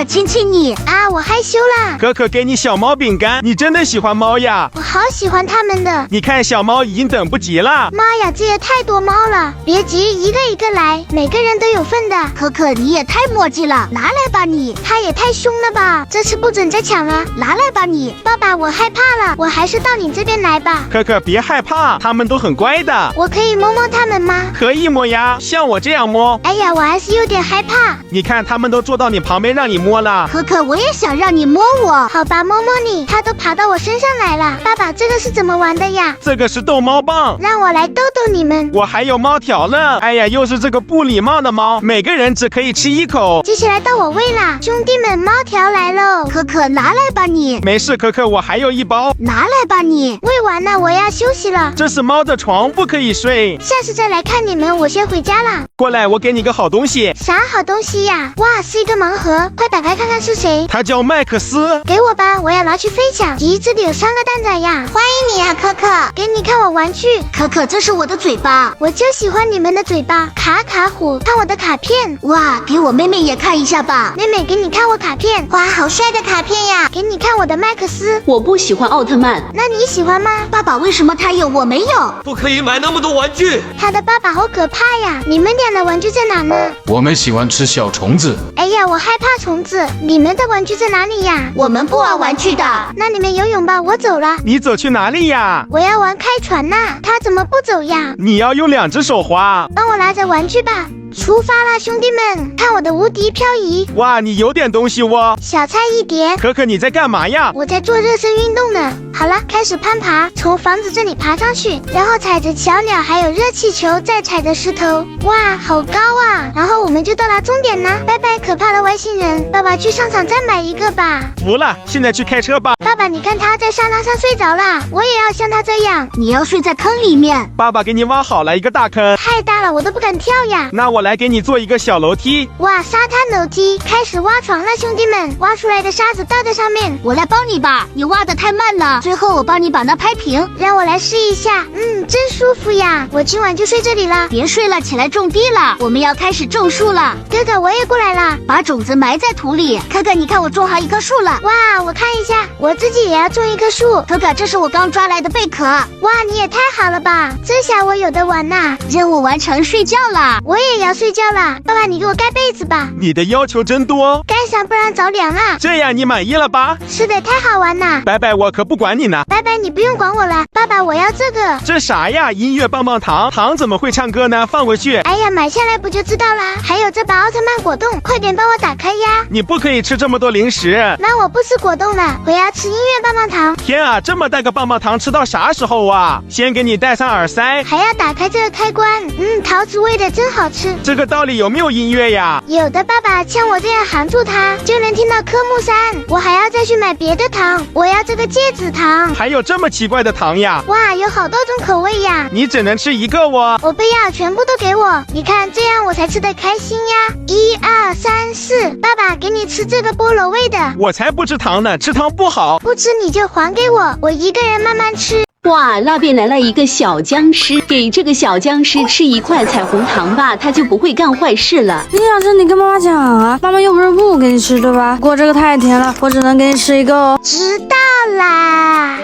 可亲亲你啊，我害羞啦。可可给你小猫饼干，你真的喜欢猫呀？我好喜欢它们的。你看小猫已经等不及了。妈呀，这也太多猫了！别急，一个一个来，每个人都有份的。可可，你也太磨叽了，拿来吧你。它也太凶了吧，这次不准再抢了，拿来吧你。爸爸，我害怕了，我还是到你这边来吧。可可别害怕，它们都很乖的。我可以摸摸它们吗？可以摸呀，像我这样摸。哎呀，我还是有点害怕。你看，它们都坐到你旁边让你摸了。可可，我也想让你摸我。好吧，摸摸你，它都爬到我身上来了。爸爸，这个是怎么玩的呀？这个是逗猫棒，让我来逗逗你们。我还有猫条呢。哎呀，又是这个不礼貌的猫，每个人只可以吃一口。接下来到我喂啦，兄弟们，猫条来喽。可可，拿来吧你。没事，可可，我还有一包。拿来吧你。喂完了，我要休息了。这是猫的床，不可以睡。下次再来看你们，我先回家啦。过来，我给你个好东西。啥好东西呀？哇，是一个盲盒，快打开看看是谁。他叫麦克斯。给我吧，我要拿去飞抢。咦，这里有3个蛋仔呀！欢迎你呀，可可。给你看我玩具。可可，这是我的嘴巴。我就喜欢你们的嘴巴。卡卡虎，看我的卡片。哇，给我妹妹也看一下吧。妹妹，给你看我卡片。哇，好帅的卡片呀！给你看我的麦克斯。我不喜欢奥特曼。那你喜欢吗？爸爸，为什么他有我没有？不可以买那么多玩具。他的爸爸好可怕呀！你们俩的玩具在哪呢？我们喜欢吃小虫子。哎呀，我害怕虫子。你们的玩具在哪里呀？我们不玩玩具的。那你们游泳吧，我走了。你走去哪里呀？我要玩开船呐。他怎么不走呀？你要用2只手划。帮我拿着玩具吧。出发啦，兄弟们！看我的无敌漂移！哇，你有点东西哦。小菜一碟。可可，你在干嘛呀？我在做热身运动呢。好了，开始攀爬，从房子这里爬上去，然后踩着小鸟，还有热气球，再踩着石头。哇，好高啊！然后我们就到达终点啦！拜拜，可怕的外星人！爸爸去商场再买一个吧。服了，现在去开车吧。爸爸，你看他在沙滩上睡着了，我也要像他这样。你要睡在坑里面。爸爸给你挖好了一个大坑，太大了，我都不敢跳呀。那我来给你做一个小楼梯。哇，沙滩楼梯，开始挖床了，兄弟们！挖出来的沙子倒在上面，我来帮你吧，你挖得太慢了。最后我帮你把那拍平，让我来试一下。真舒服呀！我今晚就睡这里了。别睡了，起来种地了，我们要开始种树了。哥哥，我也过来了，把种子埋在土里。可可，你看我种好一棵树了。哇，我看一下，我自己也要种一棵树。可可，这是我刚抓来的贝壳。哇，你也太好了吧！这下我有的玩呐。任务完成，睡觉了。我也要睡觉了。爸爸，你给我盖被子吧。你的要求真多。盖上，不然着凉啊。这样你满意了吧？是的，太好玩了。拜拜，我可不管你呢。拜拜，你不用管我了。爸爸，我要这个。这啥呀？音乐棒棒糖，糖怎么会唱歌呢？放回去。哎呀，买下来不就知道啦。还有这把奥特曼果冻，快点帮我打开呀。你不可以吃这么多零食。那我不吃果冻了，我要吃音乐棒棒糖。天啊，这么大个棒棒糖吃到啥时候啊？先给你戴上耳塞，还要打开这个开关。桃子味的真好吃。这个道理有没有音乐呀？有的，爸爸，像我这样含住它，就能听到科目3。我还要再去买别的糖，我要这个戒指糖。还有这么奇怪的糖呀？哇，有好多种口味呀！你只能吃一个哦。我不要，全部都给我。你看，这样我才吃得开心呀。1、2、3、4，爸爸，给你吃这个菠萝味的。我才不吃糖呢，吃糖不好。不吃你就还给我，我一个人慢慢吃。哇，那边来了一个小僵尸，给这个小僵尸吃1块彩虹糖吧，他就不会干坏事了。你想吃你跟妈妈讲啊，妈妈又不是不给你吃，对吧？不过这个太甜了，我只能给你吃一个哦。知道啦。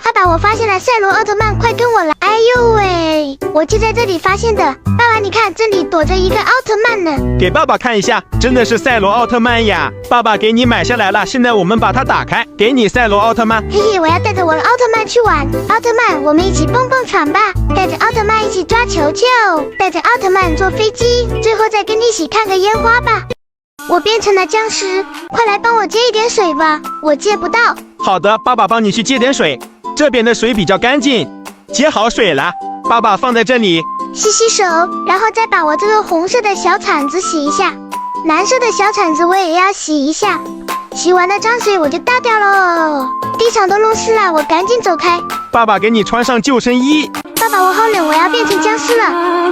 爸爸，我发现了赛罗奥特曼，快跟我来！哎呦喂，我就在这里发现的。爸爸，你看这里躲着一个奥特曼呢。给爸爸看一下，真的是赛罗奥特曼呀！爸爸给你买下来了，现在我们把它打开，给你赛罗奥特曼。嘿嘿，我要带着我的奥特曼去玩。奥特曼，我们一起蹦蹦床吧！带着奥特曼一起抓球球，带着奥特曼坐飞机，最后再跟你一起看个烟花吧。我变成了僵尸，快来帮我接一点水吧，我接不到。好的，爸爸帮你去接点水。这边的水比较干净，接好水了，爸爸放在这里，洗洗手，然后再把我这个红色的小铲子洗一下，蓝色的小铲子我也要洗一下，洗完了脏水我就倒掉喽。地上都弄湿了，我赶紧走开。爸爸给你穿上救生衣。爸爸，我好冷，我要变成僵尸了，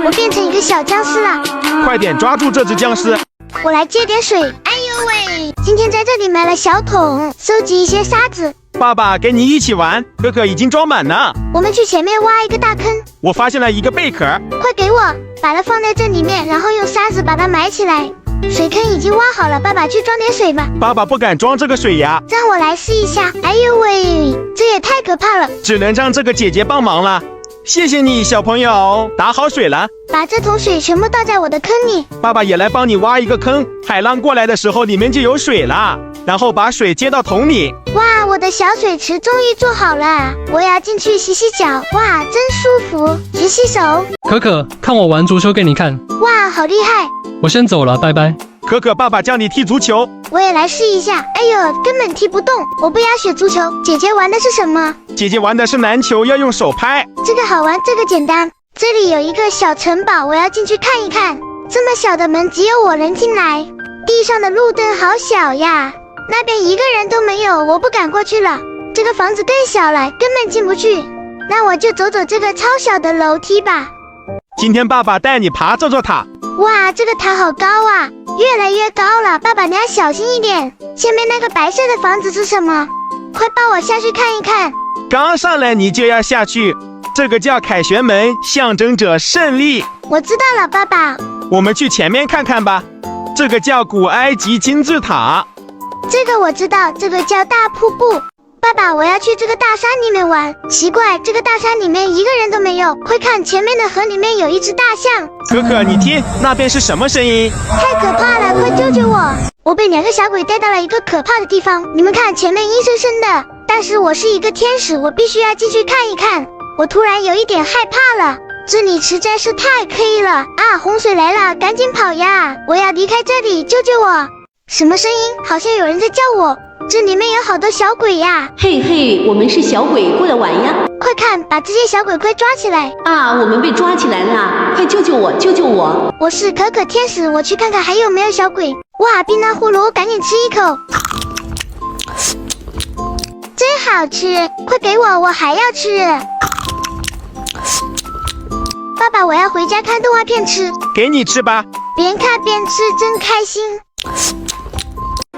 我变成一个小僵尸了。快点抓住这只僵尸。我来接点水。哎呦喂，今天在这里买了小桶，收集一些沙子。爸爸跟你一起玩，可可已经装满了。我们去前面挖一个大坑。我发现了一个贝壳，快给我，把它放在这里面，然后用沙子把它埋起来。水坑已经挖好了，爸爸去装点水吧。爸爸不敢装这个水呀，让我来试一下。哎呦喂，这也太可怕了！只能让这个姐姐帮忙了。谢谢你，小朋友，打好水了。把这桶水全部倒在我的坑里。爸爸也来帮你挖一个坑，海浪过来的时候里面就有水了。然后把水接到桶里。哇，我的小水池终于做好了，我要进去洗洗脚。哇，真舒服，洗洗手。可可，看我玩足球给你看。哇，好厉害！我先走了，拜拜。可可，爸爸教你踢足球。我也来试一下。哎呦，根本踢不动，我不要学足球。姐姐玩的是什么？姐姐玩的是篮球，要用手拍。这个好玩，这个简单。这里有一个小城堡，我要进去看一看。这么小的门，只有我能进来。地上的路灯好小呀，那边一个人都没有，我不敢过去了。这个房子更小了，根本进不去。那我就走走这个超小的楼梯吧。今天爸爸带你爬这座塔。哇，这个塔好高啊，越来越高了。爸爸你要小心一点。前面那个白色的房子是什么？快抱我下去看一看。刚上来你就要下去，这个叫凯旋门，象征着胜利。我知道了，爸爸。我们去前面看看吧。这个叫古埃及金字塔。这个我知道，这个叫大瀑布。爸爸，我要去这个大山里面玩。奇怪，这个大山里面一个人都没有。快看，前面的河里面有一只大象。可可，你听，那边是什么声音？太可怕了，快救救我！我被两个小鬼带到了一个可怕的地方。你们看，前面阴森森的，但是我是一个天使，我必须要进去看一看。我突然有一点害怕了，这里实在是太黑了啊！洪水来了，赶紧跑呀！我要离开这里，救救我！什么声音？好像有人在叫我。这里面有好多小鬼呀！嘿嘿，我们是小鬼，过来玩呀！快看，把这些小鬼快抓起来！啊，我们被抓起来了！快救救我，救救我！我是可可天使，我去看看还有没有小鬼。哇，冰糖葫芦，赶紧吃一口，真好吃！快给我，我还要吃。爸爸，我要回家看动画片吃。给你吃吧。边看边吃，真开心。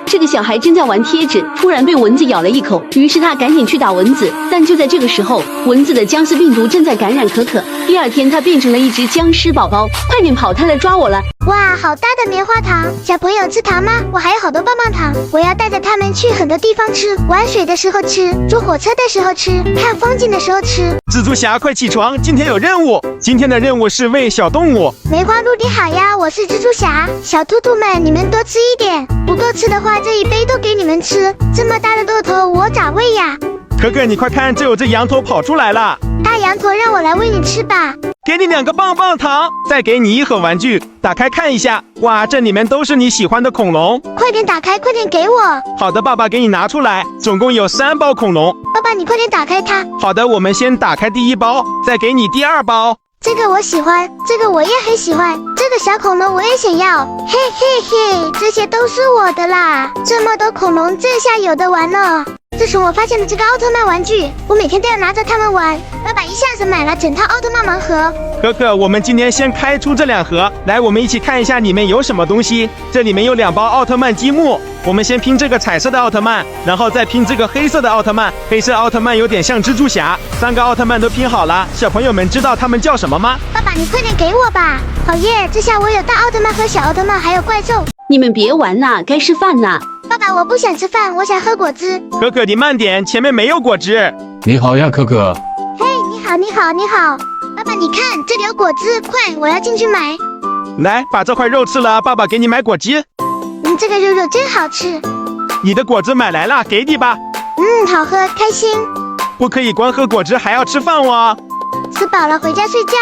这个小孩正在玩贴纸，突然被蚊子咬了一口，于是他赶紧去打蚊子。但就在这个时候，蚊子的僵尸病毒正在感染可可。第二天，他变成了一只僵尸宝宝。快点跑，他来抓我了！哇，好大的棉花糖！小朋友吃糖吗？我还有好多棒棒糖，我要带着他们去很多地方吃，玩水的时候吃，坐火车的时候吃，看风景的时候吃。蜘蛛侠，快起床！今天有任务。今天的任务是喂小动物。梅花鹿你好呀，我是蜘蛛侠。小兔兔们，你们多吃一点，不够吃的话，这一杯都给你们吃。这么大的骆驼，我咋喂呀？可可，你快看，这有只羊驼跑出来了。大羊驼，让我来喂你吃吧。给你2个棒棒糖，再给你1盒玩具，打开看一下。哇，这里面都是你喜欢的恐龙。快点打开，快点给我。好的，爸爸给你拿出来，总共有3包恐龙。爸爸，你快点打开它。好的，我们先打开第1包，再给你第2包。这个我喜欢，这个我也很喜欢，这个小恐龙我也想要。嘿嘿嘿，这些都是我的啦！这么多恐龙，这下有的玩了。自从我发现了这个奥特曼玩具，我每天都要拿着它们玩。爸爸一下子买了整套奥特曼盲盒。可可，我们今天先开出这2盒，来，我们一起看一下里面有什么东西。这里面有2包奥特曼积木，我们先拼这个彩色的奥特曼，然后再拼这个黑色的奥特曼。黑色奥特曼有点像蜘蛛侠。3个奥特曼都拼好了，小朋友们知道他们叫什么吗？爸爸，你快点给我吧！好耶，这下我有大奥特曼和小奥特曼，还有怪兽。你们别玩啦，该吃饭啦！爸爸，我不想吃饭，我想喝果汁。可可，你慢点，前面没有果汁。你好呀，可可。嘿，你好，你好，你好。爸爸，你看这里有果汁，快，我要进去买。来，把这块肉吃了，爸爸给你买果汁。这个肉肉真好吃。你的果汁买来了，给你吧。好喝，开心。不可以光喝果汁，还要吃饭哦。吃饱了回家睡觉。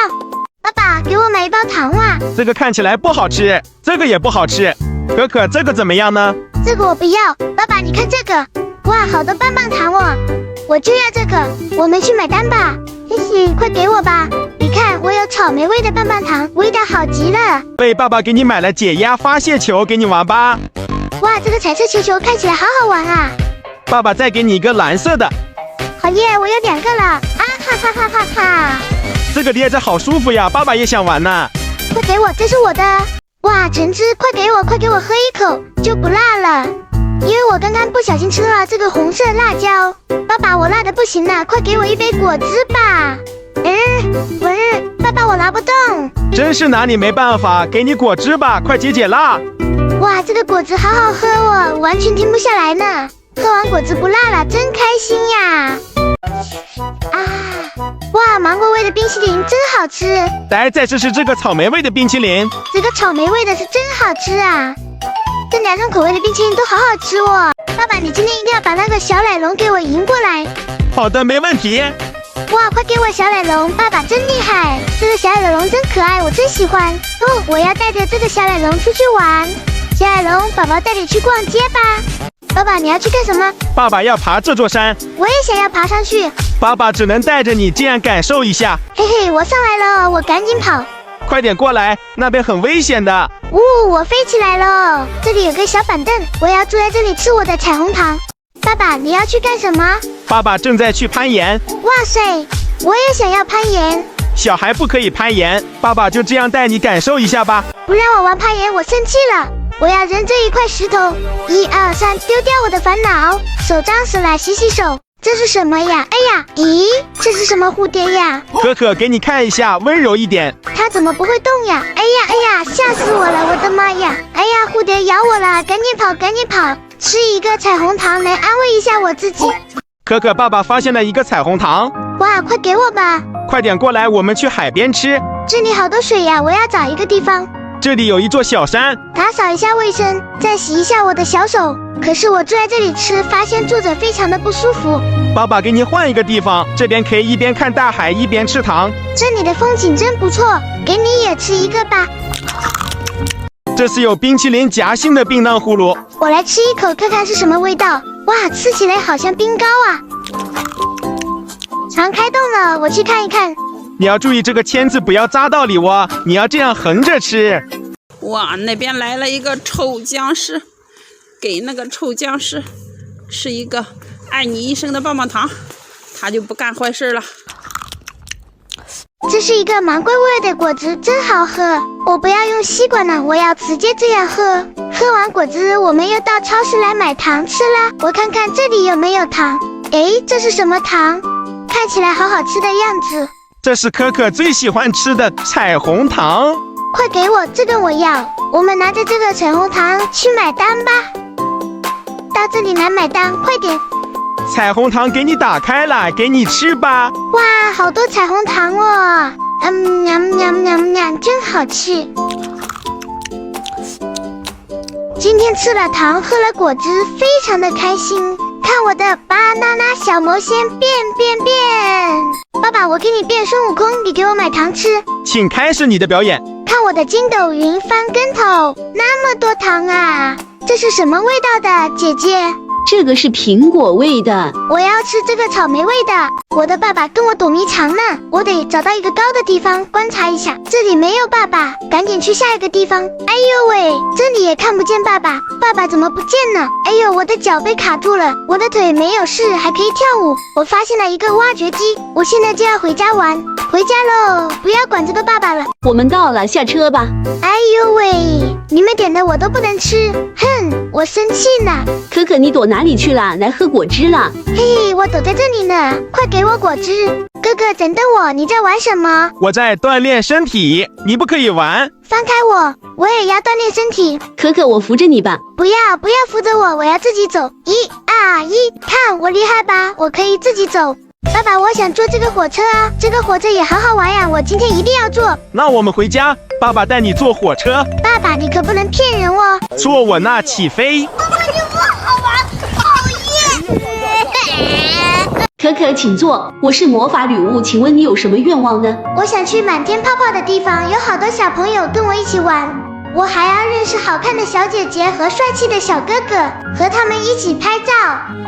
爸爸，给我买1包糖啊。这个看起来不好吃，这个也不好吃。可可，这个怎么样呢？这个我不要。爸爸，你看这个，哇，好多棒棒糖哦，我就要这个。我们去买单吧。嘿嘿，快给我吧。你看，我有草莓味的棒棒糖，味道好极了。喂，爸爸给你买了解压发泄球，给你玩吧。哇，这个彩色球球看起来好好玩啊。爸爸再给你一个蓝色的。好耶，我有2个了。啊哈哈哈哈哈。这个捏着好舒服呀，爸爸也想玩呢。快给我，这是我的。哇，橙汁，快给我，快给我喝一口，就不辣了。因为我刚刚不小心吃了这个红色辣椒。爸爸，我辣的不行了，快给我一杯果汁吧。爸爸，我拿不动。真是拿你没办法，给你果汁吧，快解解辣。哇，这个果汁好好喝哦，完全停不下来呢。喝完果汁不辣了，真开心呀！哇，芒果味的冰淇淋真好吃。来，再试试这个草莓味的冰淇淋。这个草莓味的是真好吃啊！这2种口味的冰淇淋都好好吃哦。爸爸，你今天一定要把那个小奶龙给我迎过来。好的，没问题。哇，快给我小奶龙！爸爸真厉害，这个小奶龙真可爱，我真喜欢。哦，我要带着这个小奶龙出去玩。小奶龙，宝宝带你去逛街吧。爸爸，你要去干什么？爸爸要爬这座山，我也想要爬上去。爸爸只能带着你这样感受一下。嘿嘿，我上来了，我赶紧跑。快点过来，那边很危险的。我飞起来了，这里有个小板凳，我要坐在这里吃我的彩虹糖。爸爸，你要去干什么？爸爸正在去攀岩。哇塞，我也想要攀岩。小孩不可以攀岩，爸爸就这样带你感受一下吧。不让我玩攀岩，我生气了。我要扔这一块石头，1、2、3，丢掉我的烦恼。手脏死了，洗洗手。这是什么呀？哎呀，咦，这是什么蝴蝶呀？可可，给你看一下，温柔一点。它怎么不会动呀？哎呀，吓死我了！我的妈呀！哎呀，蝴蝶咬我了，赶紧跑，赶紧跑！吃一个彩虹糖来安慰一下我自己。可可，爸爸发现了一个彩虹糖。哇，快给我吧！快点过来，我们去海边吃。这里好多水呀，我要找一个地方。这里有一座小山，打扫一下卫生，再洗一下我的小手。可是我坐在这里吃，发现坐着非常的不舒服。爸爸给你换一个地方，这边可以一边看大海一边吃糖。这里的风景真不错，给你也吃一个吧。这是有冰淇淋夹心的冰糖葫芦，我来吃一口看看是什么味道。哇，吃起来好像冰糕啊！肠开动了，我去看一看。你要注意这个签子不要扎到里窝，你要这样横着吃。哇，那边来了一个臭僵尸，给那个臭僵尸吃一个爱你一生的棒棒糖，他就不干坏事了。这是一个芒果味的果汁，真好喝。我不要用吸管了，我要直接这样喝。喝完果汁，我们又到超市来买糖吃啦。我看看这里有没有糖。诶，这是什么糖？看起来好好吃的样子。这是可可最喜欢吃的彩虹糖。快给我，这个我要。我们拿着这个彩虹糖去买单吧。到这里来买单，快点。彩虹糖给你打开了，给你吃吧。哇，好多彩虹糖哦！真好吃。今天吃了糖，喝了果汁，非常的开心。看我的巴娜娜小魔仙变！爸爸，我给你变孙悟空，你给我买糖吃。请开始你的表演。看我的筋斗云翻跟头，那么多糖啊！这是什么味道的，姐姐？这个是苹果味的。我要吃这个草莓味的。我的爸爸跟我躲迷藏呢，我得找到一个高的地方观察一下。这里没有爸爸，赶紧去下一个地方。哎呦喂，这里也看不见爸爸，爸爸怎么不见呢？哎呦，我的脚被卡住了，我的腿没有事，还可以跳舞。我发现了一个挖掘机，我现在就要回家玩。回家喽，不要管这个爸爸了。我们到了，下车吧。哎呦喂，你们点的我都不能吃，哼，我生气呢。可可，你躲哪里去了？来喝果汁了。嘿嘿，我躲在这里呢，快给我果汁。哥哥，等等我，你在玩什么？我在锻炼身体，你不可以玩。放开我，我也要锻炼身体。可可，我扶着你吧。不要扶着我，我要自己走。1、2、1，看我厉害吧，我可以自己走。爸爸，我想坐这个火车啊，这个火车也好好玩呀，我今天一定要坐。那我们回家，爸爸带你坐火车。爸爸，你可不能骗人哦。坐我那起飞。可可，请坐，我是魔法女巫，请问你有什么愿望呢？我想去满天泡泡的地方，有好多小朋友跟我一起玩。我还要认识好看的小姐姐和帅气的小哥哥，和他们一起拍照。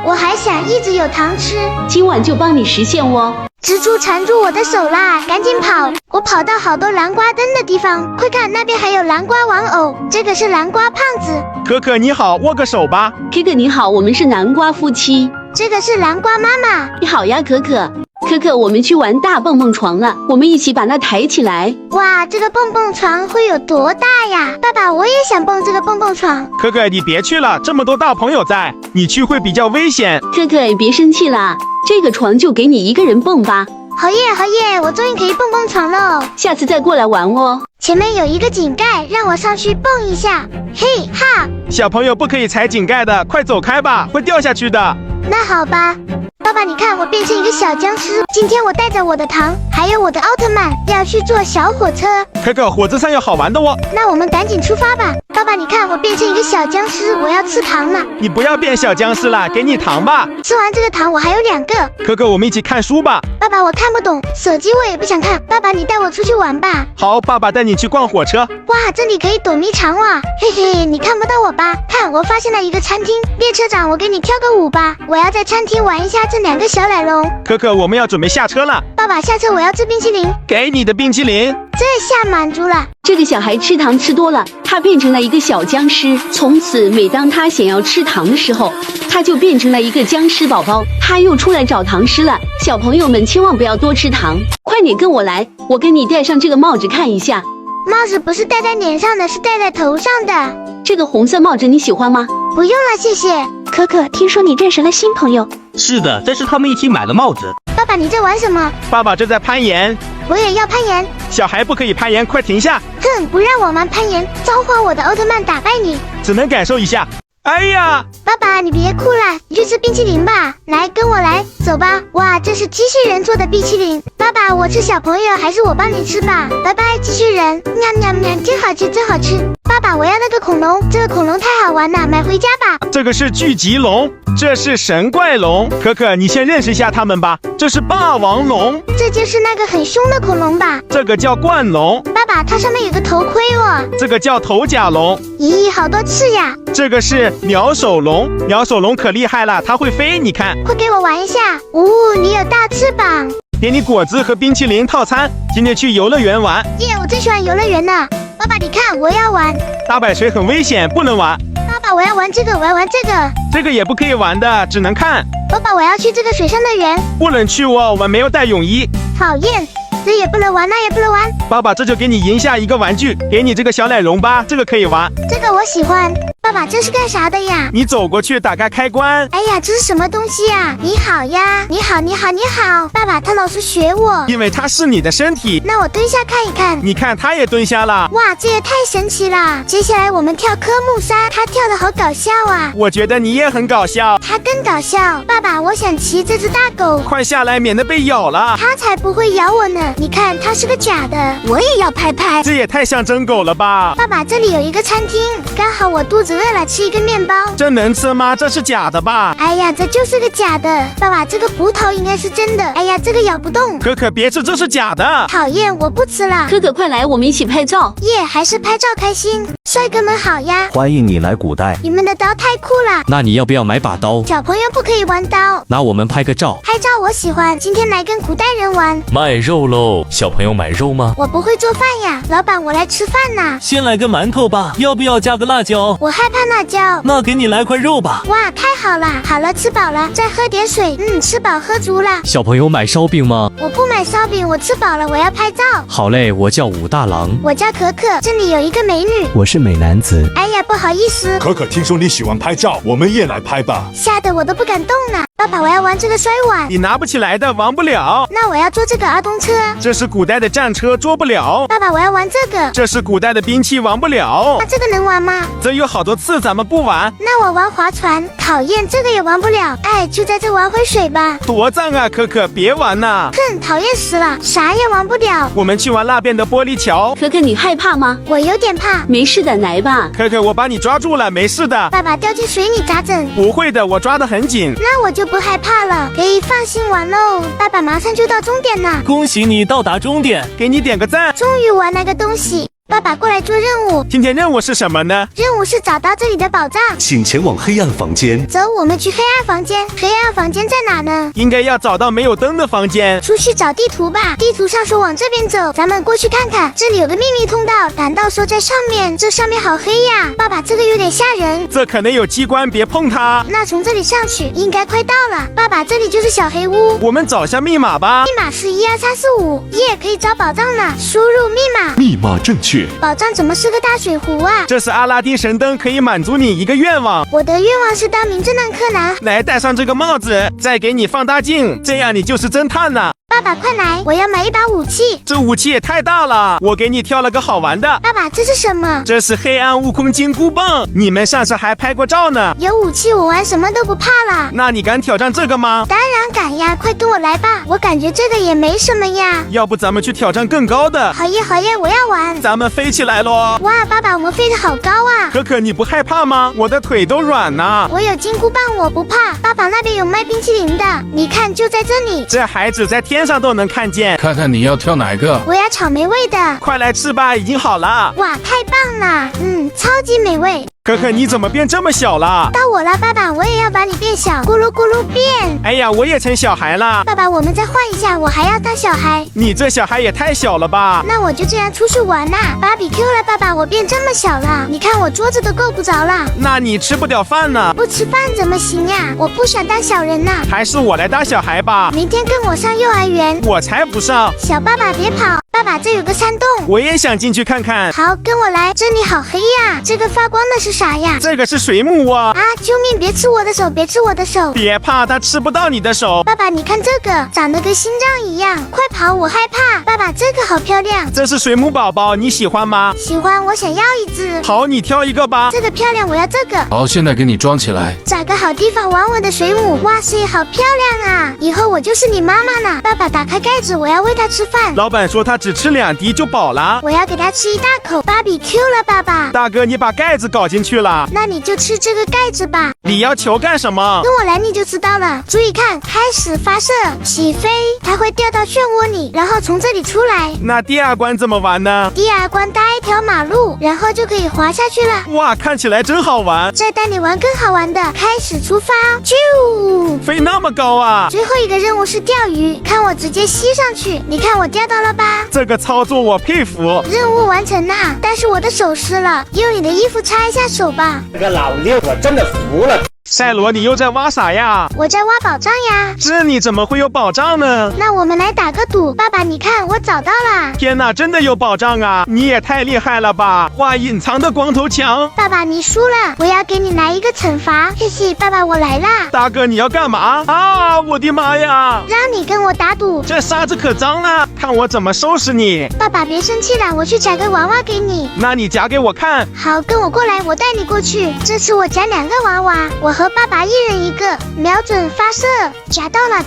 我还想一直有糖吃，今晚就帮你实现哦。蜘蛛缠住我的手啦，赶紧跑！我跑到好多蓝瓜灯的地方，快看那边还有蓝瓜玩偶，这个是蓝瓜胖子。可可你好，握个手吧。可可你好，我们是南瓜夫妻。这个是蓝瓜妈妈。你好呀，可可。可可，我们去玩大蹦蹦床了，我们一起把它抬起来。哇，这个蹦蹦床会有多大呀？爸爸，我也想蹦这个蹦蹦床。可可，你别去了，这么多大朋友在，你去会比较危险。可可，别生气啦，这个床就给你一个人蹦吧。好耶好耶，我终于可以蹦蹦床了。下次再过来玩哦。前面有一个井盖，让我上去蹦一下。嘿哈！小朋友不可以踩井盖的，快走开吧，会掉下去的。那好吧。爸爸，你看我变成一个小僵尸。今天我带着我的糖，还有我的奥特曼，要去坐小火车。可可，火车上有好玩的哦。那我们赶紧出发吧。爸爸，你看我变成一个小僵尸，我要吃糖了。你不要变小僵尸了，给你糖吧。吃完这个糖，我还有2个。可可，我们一起看书吧。爸爸，我看不懂，手机我也不想看。爸爸，你带我出去玩吧。好，爸爸带你去逛火车。哇，这里可以躲迷藏哇！嘿嘿，你看不到我吧？看，我发现了一个餐厅。列车长，我给你跳个舞吧。我要在餐厅玩一下这2个小奶龙。可可，我们要准备下车了。爸爸，下车我要吃冰淇淋。给你的冰淇淋。这下满足了。这个小孩吃糖吃多了，他变成了一个小僵尸。从此，每当他想要吃糖的时候，他就变成了一个僵尸宝宝。他又出来找糖吃了。小朋友们千万不要多吃糖，快点跟我来，我给你戴上这个帽子看一下。帽子不是戴在脸上的，是戴在头上的。这个红色帽子你喜欢吗？不用了，谢谢。可可，听说你认识了新朋友？是的，这是他们一起买的帽子。爸爸，你在玩什么？爸爸正在攀岩。我也要攀岩。小孩不可以攀岩，快停下！哼，不让我们攀岩，召唤我的奥特曼打败你。只能感受一下。哎呀，爸爸，你别哭了，你去吃冰淇淋吧。来，跟我来，走吧。哇，这是机器人做的冰淇淋。爸爸，我吃小朋友，还是我帮你吃吧。拜拜，机器人。喵喵喵，真好吃，真好吃。爸爸，我要那个恐龙，这个恐龙太好玩了，买回家吧。这个是巨棘龙，这是神怪龙。可可，你先认识一下它们吧。这是霸王龙，这就是那个很凶的恐龙吧？这个叫冠龙。爸爸，它上面有个头盔哦。这个叫头甲龙。咦，好多刺呀。这个是鸟手龙，鸟手龙可厉害了，它会飞，你看。快给我玩一下。哦，你有大翅膀。给你果子和冰淇淋套餐，今天去游乐园玩。耶，我最喜欢游乐园了。爸爸，你看，我要玩。大摆锤很危险，不能玩。爸爸，我要玩这个，我要玩这个。这个也不可以玩的，只能看。爸爸，我要去这个水上乐园。不能去哦，我们没有带泳衣。讨厌，这也不能玩，那也不能玩。爸爸，这就给你赢下一个玩具，给你这个小奶龙吧，这个可以玩。这个我喜欢。爸爸，这是干啥的呀？你走过去打开开关。哎呀，这是什么东西呀？你好呀，你好，你好，你好。爸爸，他老是学我。因为它是你的身体。那我蹲下看一看。你看，他也蹲下了。哇，这也太神奇了。接下来我们跳科目3，他跳的好搞笑啊。我觉得你也很搞笑。他更搞笑。爸爸，我想骑这只大狗。快下来，免得被咬了。它才不会咬我呢。你看，它是个假的。我也要拍拍。这也太像真狗了吧。爸爸，这里有一个餐厅，刚好我肚子饿了，吃一个面包。这能吃吗？这是假的吧？哎呀，这就是个假的。爸爸，这个葡萄应该是真的。哎呀，这个咬不动。可可别吃，这是假的。讨厌，我不吃了。可可快来，我们一起拍照。耶，还是拍照开心。帅哥们好呀。欢迎你来古代。你们的刀太酷了。那你要不要买把刀？小朋友不可以玩刀。那我们拍个照。拍照我喜欢。今天来跟古代人玩。卖肉喽，小朋友买肉吗？我不会做饭呀，老板，我来吃饭呢。先来个馒头吧，要不要加个辣椒？我害怕辣椒。那给你来块肉吧。哇，太好了，好了，吃饱了，再喝点水。吃饱喝足了。小朋友买烧饼吗？我不买烧饼，我吃饱了，我要拍照。好嘞，我叫武大郎。我叫可可，这里有一个美女。我是美男子。哎呀，不好意思。可可，听说你喜欢拍照，我们也来拍吧。吓得我都不敢动了。爸爸，我要玩这个摔碗。你拿不起来的，玩不了。那我要坐这个儿童车。这是古代的战车，坐不了。爸爸，我要玩这个。这是古代的兵器，玩不了。那这个能玩吗？这有好多刺，咱们不玩。那我玩划船。讨厌，这个也玩不了。哎，就在这玩会水吧。多脏啊，可可，别玩呐。哼，讨厌死了，啥也玩不了。我们去玩那边的玻璃桥。可可，你害怕吗？我有点怕。没事的，来吧。可可，我把你抓住了，没事的。爸爸，掉进水里咋整？不会的，我抓得很紧。那我就不害怕了，可以放心玩喽。爸爸，马上就到终点了。恭喜你到达终点，给你点个赞。终于玩那个东西。爸爸，过来做任务。今天任务是什么呢？任务是找到这里的宝藏，请前往黑暗房间。走，我们去黑暗房间。黑暗房间在哪呢？应该要找到没有灯的房间。出去找地图吧。地图上说往这边走，咱们过去看看。这里有个秘密通道，难道说在上面？这上面好黑呀！爸爸，这个有点吓人。这可能有机关，别碰它。那从这里上去，应该快到了。爸爸，这里就是小黑屋。我们找下密码吧。密码是12345。耶，可以找宝藏了。输入密码。密码正确。宝藏怎么是个大水壶啊？这是阿拉丁神灯，可以满足你一个愿望。我的愿望是当名侦探柯南。来，戴上这个帽子，再给你放大镜，这样你就是侦探了。爸爸快来，我要买一把武器。这武器也太大了，我给你挑了个好玩的。爸爸，这是什么？这是黑暗悟空金箍棒，你们上次还拍过照呢。有武器我玩什么都不怕了。那你敢挑战这个吗？当然敢呀，快跟我来吧，我感觉这个也没什么呀。要不咱们去挑战更高的？好耶好耶，我要玩。咱们飞起来咯！哇，爸爸，我们飞得好高啊！可可，你不害怕吗？我的腿都软呢。我有金箍棒，我不怕。爸爸那边有卖冰淇淋的，你看就在这里。这孩子在天上都能看见。看看你要挑哪个？我要草莓味的。快来吃吧，已经好了。哇，太棒了，超级美味。可可，你怎么变这么小了？到我了，爸爸，我也要把你变小，咕噜咕噜变。哎呀，我也成小孩了。爸爸，我们再换一下，我还要当小孩。你这小孩也太小了吧？那我就这样出去玩啦。芭比 Q 了，爸爸，我变这么小了，你看我桌子都够不着了。那你吃不了饭呢？不吃饭怎么行呀？我不想当小人呐。还是我来当小孩吧。明天跟我上幼儿园。我才不上。小爸爸别跑，爸爸这有个山洞，我也想进去看看。好，跟我来，这里好黑呀。这个发光的是啥呀？这个是水母啊！救命！别吃我的手，别吃我的手！别怕，它吃不到你的手。爸爸，你看这个，长得跟心脏一样，快跑，我害怕。爸爸，这个好漂亮。这是水母宝宝，你喜欢吗？喜欢，我想要一只。好，你挑一个吧。这个漂亮，我要这个。好，现在给你装起来。找个好地方玩我的水母。哇塞，好漂亮啊！以后我就是你妈妈了。爸爸，打开盖子，我要喂它吃饭。老板说他只吃2滴就饱了。我要给它吃一大口。芭比 Q 了，爸爸。大哥，你把盖子搞进去了。那你就吃这个盖子吧。你要求干什么？跟我来你就知道了。注意看，开始发射，起飞，它会掉到漩涡里，然后从这里出来。那第2关怎么玩呢？第2关搭一条马路，然后就可以滑下去了。哇，看起来真好玩。再带你玩更好玩的，开始出发，啾！飞那么高啊！最后一个任务是钓鱼，看我直接吸上去，你看我钓到了吧？这个操作我佩服。任务完成啦，但是我的手湿了，用你的衣服擦一下手吧。这个老六，我真的服了。赛罗，你又在挖啥呀？我在挖宝藏呀。这里怎么会有宝藏呢？那我们来打个赌，爸爸，你看我找到了。天哪，真的有宝藏啊！你也太厉害了吧！哇，隐藏的光头强。爸爸，你输了，我要给你来一个惩罚。嘿嘿，爸爸，我来啦。大哥，你要干嘛啊？我的妈呀！让你跟我打赌。这沙子可脏了，看我怎么收拾你。爸爸，别生气了，我去夹个娃娃给你。那你夹给我看。好，跟我过来，我带你过去。这次我夹2个娃娃，我和爸爸一人1个，瞄准发射，夹到了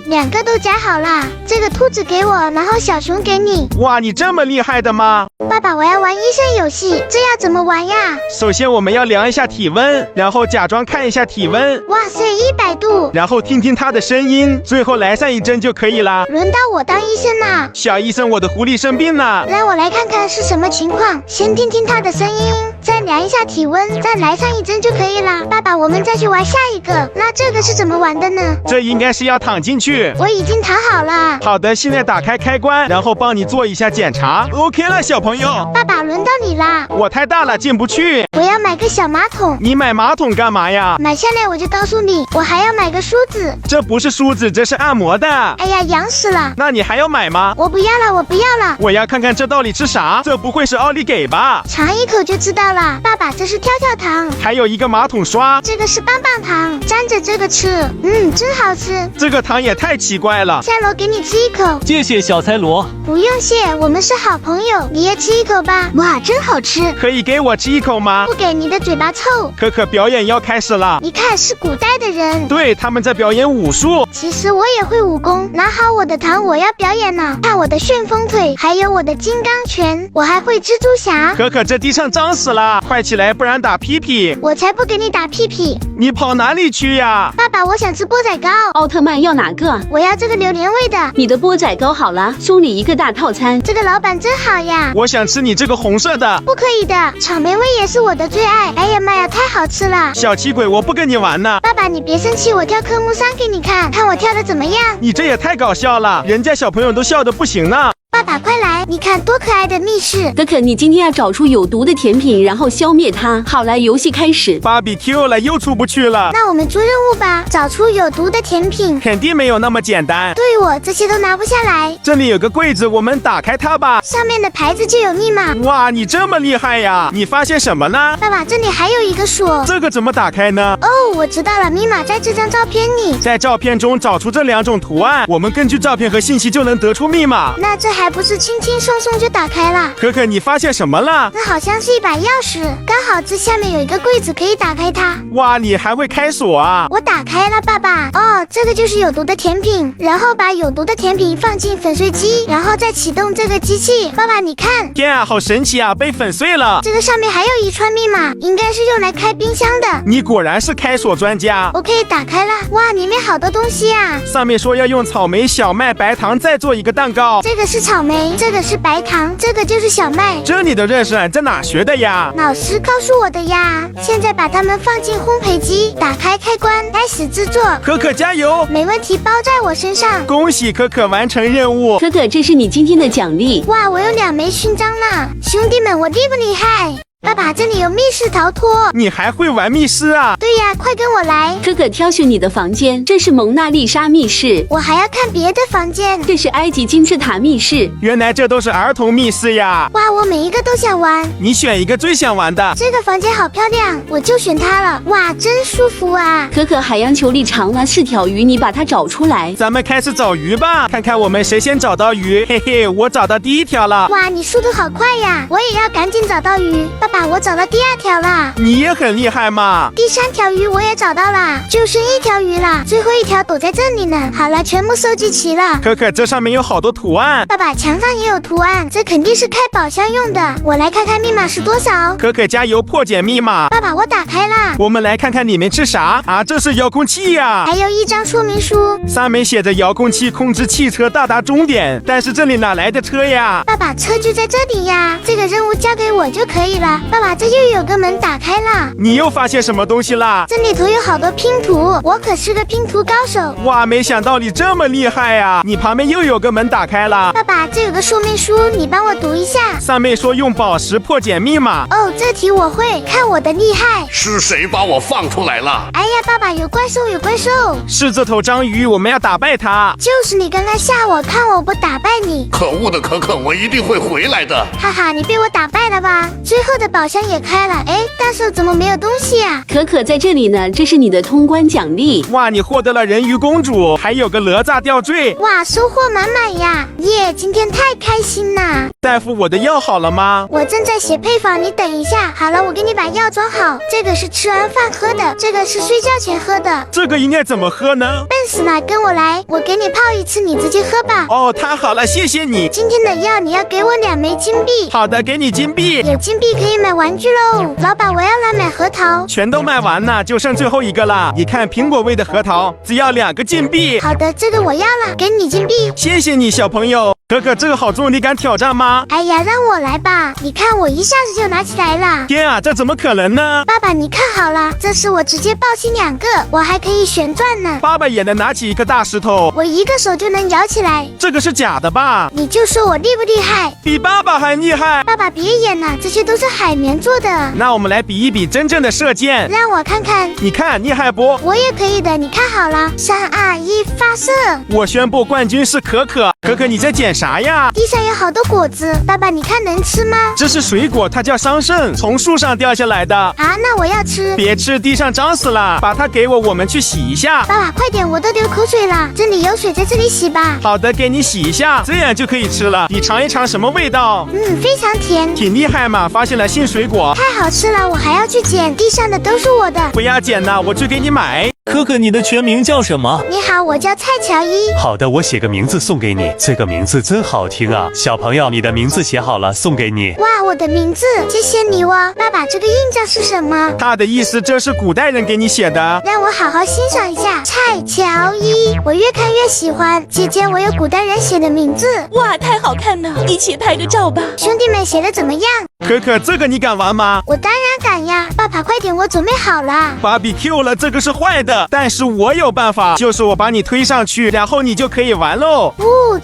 ，2个都夹好了。这个兔子给我，然后小熊给你。哇，你这么厉害的吗？爸爸，我要玩医生游戏，这要怎么玩呀？首先我们要量一下体温，然后假装看一下体温。哇塞，100度。然后听听他的声音，最后来上一针就可以了。轮到我当医生啦。小医生，我的狐狸生病了，让我来看看是什么情况。先听听他的声音，再量一下体温，再来上一针就可以了。爸爸，我们再去玩下一个。那这个是怎么玩的呢？这应该是要躺进去。我已经躺好了。好的，现在打开开关，然后帮你做一下检查。OK 了，小朋友。爸爸，轮到你啦。我太大了，进不去。我要买个小马桶。你买马桶干嘛呀？买下来我就告诉你。我还要买个梳子。这不是梳子，这是按摩的。哎呀，痒死了。那你还要买吗？我不要了，我不要了。我要看看这到底是啥？这不会是奥利给吧？尝一口就知道了。爸爸，这是跳跳糖。还有一个马桶刷。这个是棒棒糖，沾着这个吃，真好吃。这个糖也太奇怪了。赛罗，给你吃一口。谢谢小赛罗。不用谢，我们是好朋友。你也吃一口吧。哇，真好吃。可以给我吃一口吗？不给，你的嘴巴臭。可可，表演要开始了。一看是古代的人。对，他们在表演武术。其实我也会武功。拿好我的糖，我要表演了。看我的旋风腿，还有我的金刚拳，我还会蜘蛛侠。可可，这地上脏死了，快起来，不然打屁屁。我才不给你打屁屁。你跑哪里去呀？爸爸，我想吃钵仔糕。奥特曼要哪个？我要这个榴莲味的。你的钵仔糕好了，送你一个大套餐。这个老板真好呀。我想吃你这个红色的。不可以的，草莓味也是我的最爱。哎呀妈呀，太好吃了。小气鬼，我不跟你玩呢。爸爸，你别生气，我跳科目3给你看，看我跳的怎么样。你这也太搞笑了，人家小朋友都笑得不行呢。爸爸爸快来，你看多可爱的密室。可可，你今天要找出有毒的甜品，然后消灭它。好，来，游戏开始。BBQ 了，又出不去了。那我们做任务吧，找出有毒的甜品。肯定没有那么简单。对我这些都拿不下来。这里有个柜子，我们打开它吧。上面的牌子就有密码。哇，你这么厉害呀！你发现什么呢？爸爸，这里还有一个锁。这个怎么打开呢？哦，我知道了，密码在这张照片里。在照片中找出这2种图案，我们根据照片和信息就能得出密码。那这还不是轻轻松松就打开了？可可，你发现什么了？那好像是一把钥匙，刚好这下面有一个柜子可以打开它。哇，你还会开锁啊？我打开了，爸爸。哦，这个就是有毒的甜品，然后把有毒的甜品放进粉碎机，然后再启动这个机器。爸爸，你看，天啊，好神奇啊，被粉碎了。这个上面还有一串密码，应该是用来开冰箱的。你果然是开锁专家。我可以打开了，哇，里面好多东西啊。上面说要用草莓、小麦、白糖再做一个蛋糕。这个是草莓，这个是白糖，这个就是小麦。这你都认识，在哪学的呀？老师告诉我的呀。现在把它们放进烘焙机，打开开关，开始制作。可可加油！没问题，包在我身上。恭喜可可完成任务。可可，这是你今天的奖励。哇，我有2枚勋章呢，兄弟们，我厉不厉害？爸爸，这里有密室逃脱。你还会玩密室啊？对呀，快跟我来。可可，挑选你的房间，这是蒙娜丽莎密室。我还要看别的房间。这是埃及金字塔密室。原来这都是儿童密室呀！哇，我每一个都想玩。你选一个最想玩的。这个房间好漂亮，我就选它了。哇，真舒服啊！可可，海洋球里藏了4条鱼，你把它找出来。咱们开始找鱼吧，看看我们谁先找到鱼。嘿嘿，我找到第1条了。哇，你速度好快呀！我也要赶紧找到鱼。爸爸，我找到第2条了。你也很厉害嘛。第3条鱼我也找到了，就剩1条鱼了，最后1条躲在这里呢。好了，全部收集齐了。可可，这上面有好多图案。爸爸，墙上也有图案，这肯定是开宝箱用的。我来看看密码是多少。可可加油，破解密码。爸爸，我打开了。我们来看看里面是啥啊？这是遥控器呀，还有一张说明书，上面写着遥控器控制汽车到达终点。但是这里哪来的车呀？爸爸，车就在这里呀，这个任务交给我就可以了。爸爸，这又有个门打开了。你又发现什么东西啦？这里头有好多拼图，我可是个拼图高手。哇，没想到你这么厉害呀！你旁边又有个门打开了。爸爸，这有个说明书，你帮我读一下。上面说用宝石破解密码。哦，这题我会，看我的厉害。是谁把我放出来了？哎呀，爸爸，有怪兽，有怪兽！是这头章鱼，我们要打败它。就是你刚刚吓我，看我不打败你。可恶的可可，我一定会回来的。哈哈，你被我打败了吧？最后的宝箱也开了，哎，大手怎么没有东西啊？可可在这里呢，这是你的通关奖励。哇，你获得了人鱼公主，还有个哪吒吊坠。哇，收获满满呀！耶，今天太开心啦！大夫，我的药好了吗？我正在写配方，你等一下。好了，我给你把药装好。这个是吃完饭喝的，这个是睡觉前喝的。这个应该怎么喝呢？笨死了，跟我来，我给你泡一次，你直接喝吧。哦，太好了，谢谢你。今天的药你要给我2枚金币。好的，给你金币。有金币可以买玩具喽。老板，我要来买核桃。全都卖完了，就剩最后一个了。你看，苹果味的核桃只要2个金币。好的，这个我要了，给你金币。谢谢你，小朋友。可可，这个好重，你敢挑战吗？哎呀，让我来吧。你看，我一下子就拿起来了。天啊，这怎么可能呢？爸爸，你看好了，这是我直接抱起2个，我还可以旋转呢。爸爸也能拿起一个大石头，我一个手就能摇起来。这个是假的吧？你就说我厉不厉害？比爸爸还厉害。爸爸别演了，这些都是海绵做的。那我们来比一比真正的射箭。让我看看。你看，厉害不？我也可以的，你看好了，3、2、1，发射！我宣布冠军是可可。可可，你在捡啥呀？地上有好多果子，爸爸，你看能吃吗？这是水果，它叫桑葚，从树上掉下来的。啊，那我要吃。别吃，地上脏死了，把它给我，我们去洗一下。爸爸，快点，我都流口水了。这里有水，在这里洗吧。好的，给你洗一下，这样就可以吃了。你尝一尝什么味道？非常甜。挺厉害嘛，发现了新水果。太好吃了，我还要去捡，地上的都是我的。不要捡了，我去给你买。可可，你的全名叫什么？你好，我叫蔡乔伊。好的，我写个名字送给你，这个名字真好听啊！小朋友，你的名字写好了，送给你。哇，我的名字，谢谢你哦。爸爸，这个印章是什么？他的意思，这是古代人给你写的。让我好好欣赏一下。蔡乔伊，我越看越喜欢。姐姐，我有古代人写的名字。哇，太好看了，一起拍个照吧。兄弟们写的怎么样？可可，这个你敢玩吗？我当然敢呀。爸爸爸快点，我准备好了。BBQ 了，这个是坏的，但是我有办法，就是我把你推上去，然后你就可以玩喽。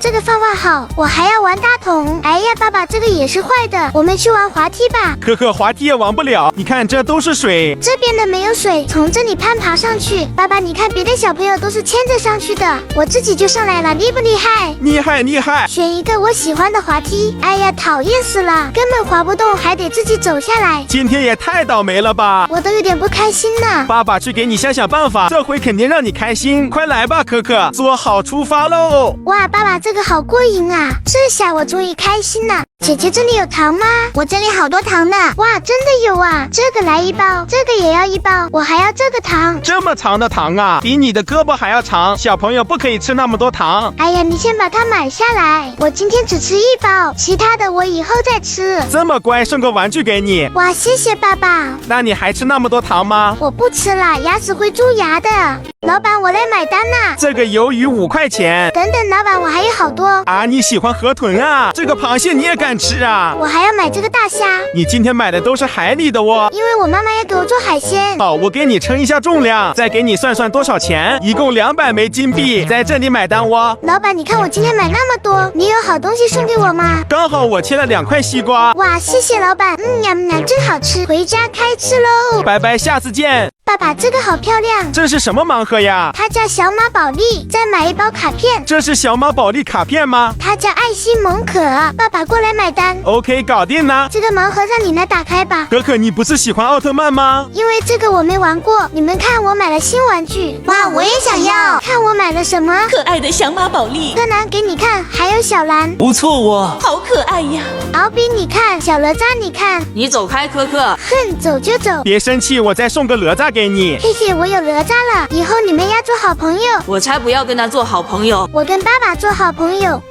这个方法好，我还要玩大桶。哎呀，爸爸，这个也是坏的，我们去玩滑梯吧。可可，滑梯也玩不了，你看这都是水，这边的没有水，从这里攀爬上去。爸爸，你看别的小朋友都是牵着上去的，我自己就上来了，厉不厉害？厉害厉害！选一个我喜欢的滑梯。哎呀，讨厌死了，根本滑不动，还得自己走下来。今天也太倒霉了吧！我都有点不开心呢。爸爸去给你想想办法，这回肯定让你开心。快来吧，可可，做好出发喽！哇，爸爸这个好过瘾啊！这下我终于开心了。姐姐这里有糖吗？我这里好多糖呢。哇，真的有啊！这个来一包，这个也要一包，我还要这个糖。这么长的糖啊，比你的胳膊还要长。小朋友不可以吃那么多糖。哎呀，你先把它买下来，我今天只吃一包，其他的我以后再吃。这么乖，送个玩具给你。哇，谢谢爸爸。那你还吃那么多糖吗？我不吃啦，牙齿会蛀牙的。老板，我来买单啦。这个鱿鱼5块钱。等等，老板，我还有好多。啊，你喜欢河豚啊？这个螃蟹你也敢吃啊？我还要买这个大虾。你今天买的都是海里的哦。因为我妈妈要给我做海鲜。好，我给你称一下重量，再给你算算多少钱，一共200枚金币，在这里买单哦。老板，你看我今天买那么多，你有好东西送给我吗？刚好我切了2块西瓜。哇，谢谢老板，真好吃，回家开吃喽。拜拜，下次见。爸爸，这个好漂亮。这是什么盲盒呀？它叫小马宝莉。再买一包卡片。这是小马宝莉卡片吗？它叫爱心萌可。爸爸过来买单。OK， 搞定了。这个盲盒让你来打开吧。可可，你不是喜欢奥特曼吗？因为这个我没玩过。你们看，我买了新玩具。哇，我也想要。看我买了什么？可爱的小马宝莉。柯南，给你看，还有小蓝。不错哦。好可爱呀。敖丙，你看，小哪吒，你看。你走开，可可。哼，走就走。别生气，我再送个哪吒给你。嘿嘿，我有哪吒了，以后你们要做好朋友。我才不要跟他做好朋友。我跟爸爸做好朋友。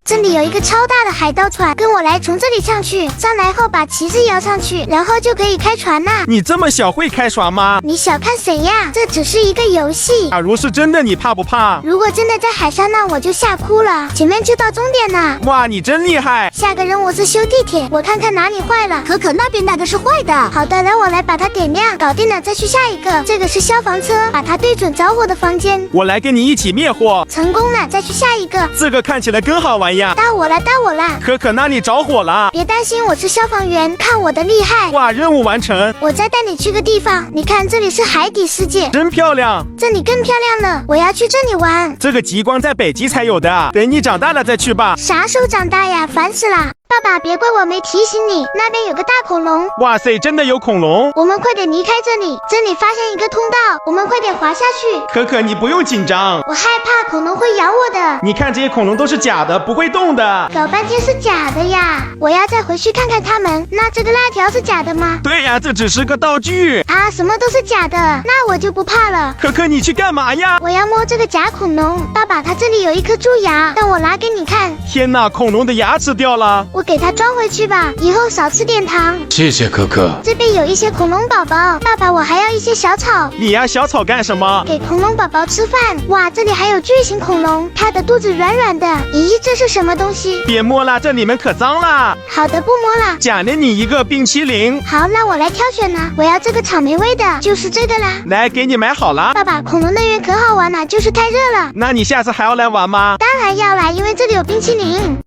这里有一个超大的海盗船，跟我来，从这里上去，上来后把旗子摇上去，然后就可以开船啦。你这么小会开船吗？你小看谁呀？这只是一个游戏。假如是真的，你怕不怕？如果真的在海上，那我就吓哭了。前面就到终点了。哇，你真厉害！下个任务是修地铁，我看看哪里坏了。可可那边那个是坏的。好的，让我来把它点亮，搞定了再去下一个。这个是消防车，把它对准着火的房间。我来跟你一起灭火。成功了，再去下一个。这个看起来更好玩呀。到我了。可可那里着火了。别担心，我是消防员，看我的厉害。哇，任务完成。我再带你去个地方，你看这里是海底世界，真漂亮。这里更漂亮了，我要去这里玩。这个极光在北极才有的，等你长大了再去吧。啥时候长大呀？烦死了。爸爸，别怪我没提醒你，那边有个大恐龙。哇塞，真的有恐龙！我们快点离开这里，这里发现一个通道，我们快点滑下去。可可，你不用紧张，我害怕恐龙会咬我的。你看这些恐龙都是假的，不会动的。搞半天是假的呀！我要再回去看看它们。那这个辣条是假的吗？对呀，这只是个道具啊！什么都是假的，那我就不怕了。可可，你去干嘛呀？我要摸这个假恐龙。爸爸，它这里有一颗蛀牙，让我拿给你看。天哪，恐龙的牙齿掉了，我给它装回去吧，以后少吃点糖。谢谢可可。这边有一些恐龙宝宝，爸爸，我还要一些小草。你呀，小草干什么？给恐龙宝宝吃饭。哇，这里还有巨型恐龙，它的肚子软软的。咦，这是什么东西？别摸了，这里面可脏了。好的，不摸了。奖励你一个冰淇淋。好，那我来挑选了。我要这个草莓味的，就是这个啦。来，给你买好了。爸爸，恐龙乐园可好玩了，就是太热了。那你下次还要来玩吗？当然要来，因为这里有冰淇淋。